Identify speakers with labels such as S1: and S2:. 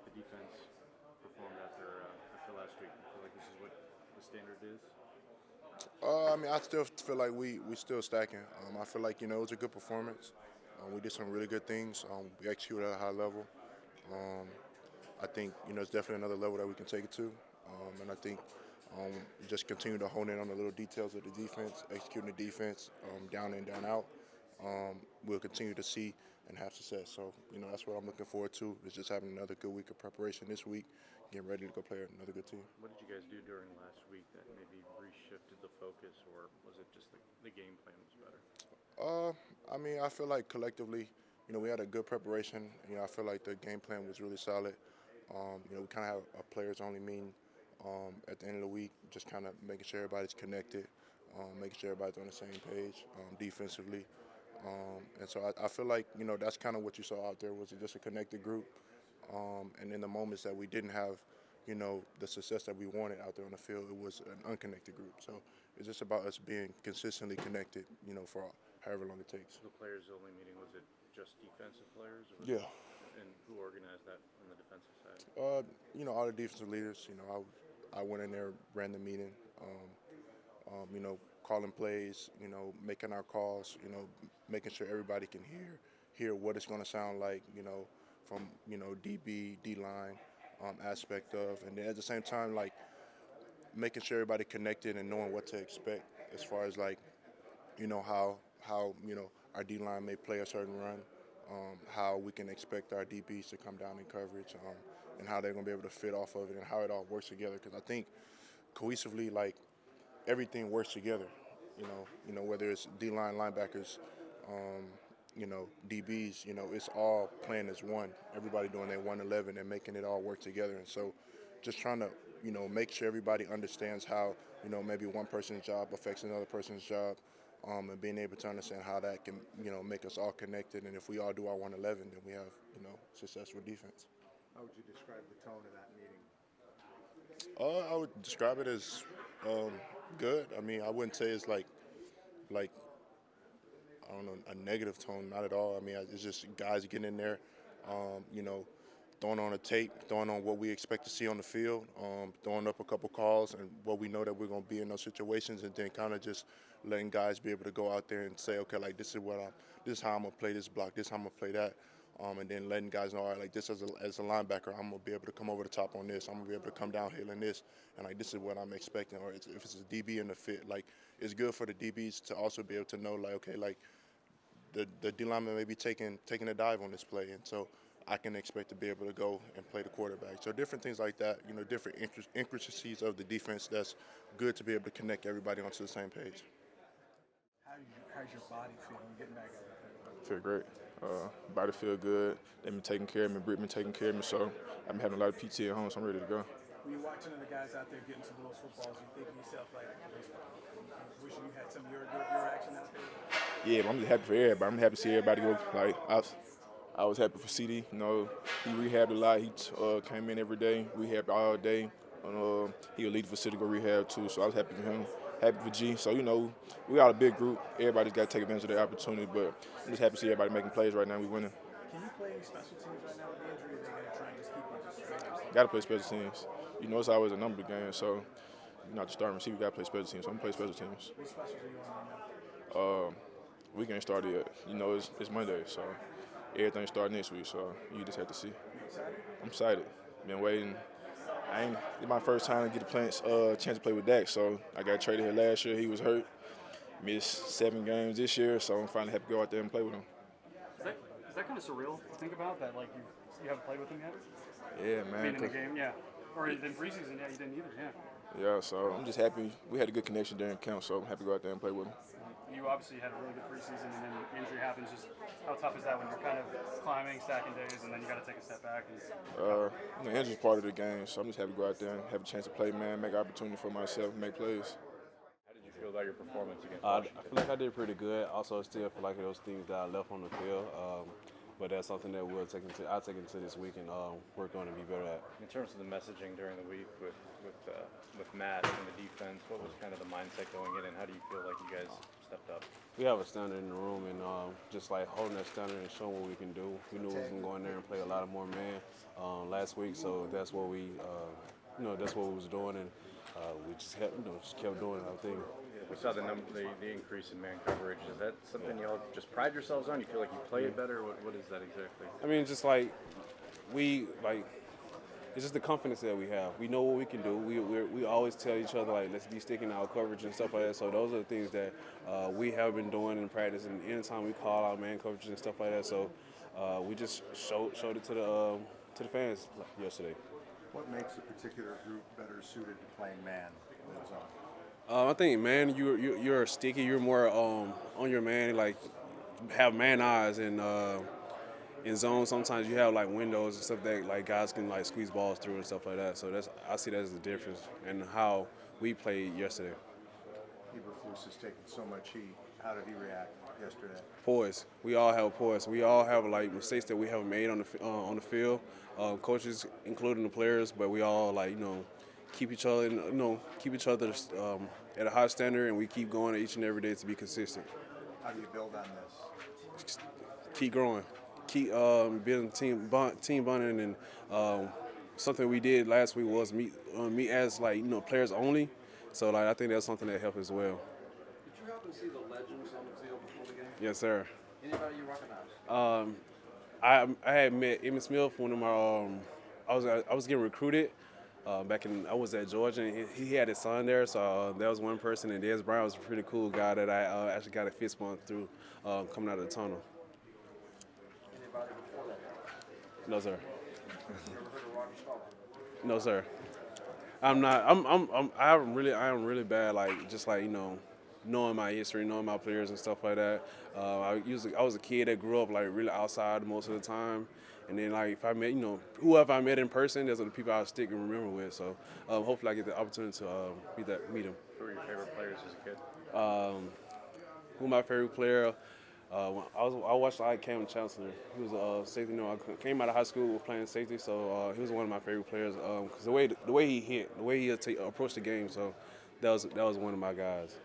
S1: the defense performed after last week? I feel like this is what the standard is.
S2: I mean, I still feel like we still stacking. I feel like it was a good performance. We did some really good things. We executed at a high level. Um, I think it's definitely another level that we can take it to, and I think just continue to hone in on the little details of the defense, executing the defense, down in, down out. We'll continue to see and have success. So that's what I'm looking forward to. Is just having another good week of preparation this week, getting ready to go play another good team.
S1: What did you guys do during last week that maybe reshifted the focus, or was it just the game plan was better?
S2: I mean, I feel like collectively, we had a good preparation. I feel like the game plan was really solid. We kind of have a players only meeting at the end of the week, just kind of making sure everybody's connected, making sure everybody's on the same page defensively. And so I feel like, that's kind of what you saw out there was just a connected group. And in the moments that we didn't have, the success that we wanted out there on the field, it was an unconnected group. So it's just about us being consistently connected, for however long it takes.
S1: The players only meeting, was it just defensive players? Or
S2: Yeah.
S1: And who organized that on the defensive side?
S2: All the defensive leaders, I went in there, ran the meeting, calling plays, making our calls, making sure everybody can hear what it's going to sound like, from, DB, D-line aspect of. And then at the same time, like, making sure everybody connected and knowing what to expect as far as, like, how our D-line may play a certain run, how we can expect our DBs to come down in coverage, and how they're going to be able to fit off of it and how it all works together. Because I think cohesively, like, everything works together. Whether it's D-line, linebackers, DBs, it's all playing as one. Everybody doing their 111 and making it all work together. And so just trying to, make sure everybody understands how, maybe one person's job affects another person's job, and being able to understand how that can, make us all connected. And if we all do our 111, then we have, successful defense.
S3: How would you describe the tone of that meeting?
S2: I would describe it as good. I mean, I wouldn't say it's like I don't know, a negative tone, not at all. I mean, it's just guys getting in there, throwing on a tape, throwing on what we expect to see on the field, throwing up a couple calls and what we know that we're going to be in those situations, and then kind of just letting guys be able to go out there and say, okay, like this is how I'm going to play this block, this is how I'm going to play that. And then letting guys know, all right, like this as a linebacker, I'm going to be able to come over the top on this. I'm going to be able to come downhill in this. And, like, this is what I'm expecting. Or if it's a DB in the fit, like, it's good for the DBs to also be able to know, like, okay, like, the D lineman may be taking a dive on this play. And so I can expect to be able to go and play the quarterback. So different things like that, different intricacies of the defense that's good to be able to connect everybody onto the same page.
S3: How's your body feeling getting back out there?
S4: Feel great. Body feel good. They've been taking care of me. Britt been taking care of me. So I've been having a lot of PT at home, so I'm ready to go.
S3: When you're watching the guys out there getting to those footballs, you think to yourself, like, wishing you had some of your action out there?
S4: Yeah, but I'm just happy for everybody. I'm happy to see everybody go. Like I was happy for CD. He rehabbed a lot. He came in every day, rehabbed all day. He was leading for City to go rehab too, so I was happy for him. Happy for G. So, we got a big group. Everybody's got to take advantage of their opportunity, but I'm just happy to see everybody making plays right now. We winning.
S3: Can you play any special teams right now with the injury, or they got to try and just keep you just
S4: Got to play special teams. It's always a number game, so you're not the starting receiver. You got to play special teams. So I'm going to play special teams.
S3: What specials are you on right now?
S4: Weekend started yet. It's Monday, so everything started next week, so you just have to see.
S3: You excited?
S4: I'm excited. Been waiting. It's my first time to get a chance to play with Dak, so I got traded here last year. He was hurt. Missed 7 games this year, so I'm finally happy to go out there and play with him.
S5: Is that kind of surreal to think about, that, like, you haven't played with him yet?
S4: Yeah, man.
S5: Being in the game, yeah. Or in preseason, yeah, you didn't either, yeah.
S4: Yeah, so I'm just happy. We had a good connection during camp, so I'm happy to go out there and play with him.
S5: You obviously had a really good preseason, and then the injury happens. Just how tough is that when you're kind of climbing, stacking days, and then you got to take a step back?
S4: Injury's part of the game, so I'm just happy to go out there and have a chance to play, man, make an opportunity for myself, make plays.
S1: How did you feel about your performance against
S6: I
S1: Washington?
S6: feel like I did pretty good. Also, I still feel like those things that I left on the field, but that's something that I'll take into this week and work on to be better at.
S1: In terms of the messaging during the week with Matt and the defense, what was kind of the mindset going in, and how do you feel like you guys stepped up?
S6: We have a standard in the room, and just like holding that standard and showing what we can do. We knew we was gonna go in there and play a lot of more man last week, so that's what we, that's what we was doing, and we just kept, just kept doing our thing.
S1: We saw the increase in man coverage. Is that something y'all just pride yourselves on? You feel like you play it better? What is that exactly?
S6: I mean, just like it's just the confidence that we have. We know what we can do. We always tell each other, like, let's be sticking to our coverage and stuff like that. So those are the things that we have been doing in practice. And anytime we call out man coverage and stuff like that, so we just showed it to the fans yesterday.
S7: What makes a particular group better suited to playing man than zone?
S6: I think, man, you're sticky. You're more on your man, like have man eyes, and in zone sometimes you have like windows and stuff that like guys can like squeeze balls through and stuff like that. So I see that as the difference in how we played yesterday.
S7: Eberflus has taken so much heat. How did he react yesterday?
S6: Poise. We all have poise. We all have like mistakes that we haven't made on the field. Coaches, including the players, but we all keep each other at a high standard, and we keep going each and every day to be consistent.
S7: How do you build on this?
S6: Keep growing. Keep building team bonding, and something we did last week was meet as players only. So I think that's something that helped as well.
S8: Did you happen to see the legends on the field before the game?
S6: Yes, sir.
S8: Anybody you recognize?
S6: I had met Emmitt Smith when I was getting recruited I was at Georgia, and he had his son there, so that was one person. And Des Brown was a pretty cool guy that I actually got a fist bump through coming out of the tunnel.
S8: Anybody before that?
S6: No, sir.
S8: You ever heard of Robbie Staubach?
S6: No, sir. I'm not. I am really bad. Knowing my history, knowing my players and stuff like that. I was a kid that grew up really outside most of the time, and then if I met whoever I met in person, those are the people I'll stick and remember with. So hopefully I get the opportunity to meet them.
S1: Who were your favorite players as a kid?
S6: Who my favorite player? I watched Cam Chancellor. He was a safety. I came out of high school playing safety, so he was one of my favorite players. Because the way he hit, the way he approached the game, so that was one of my guys.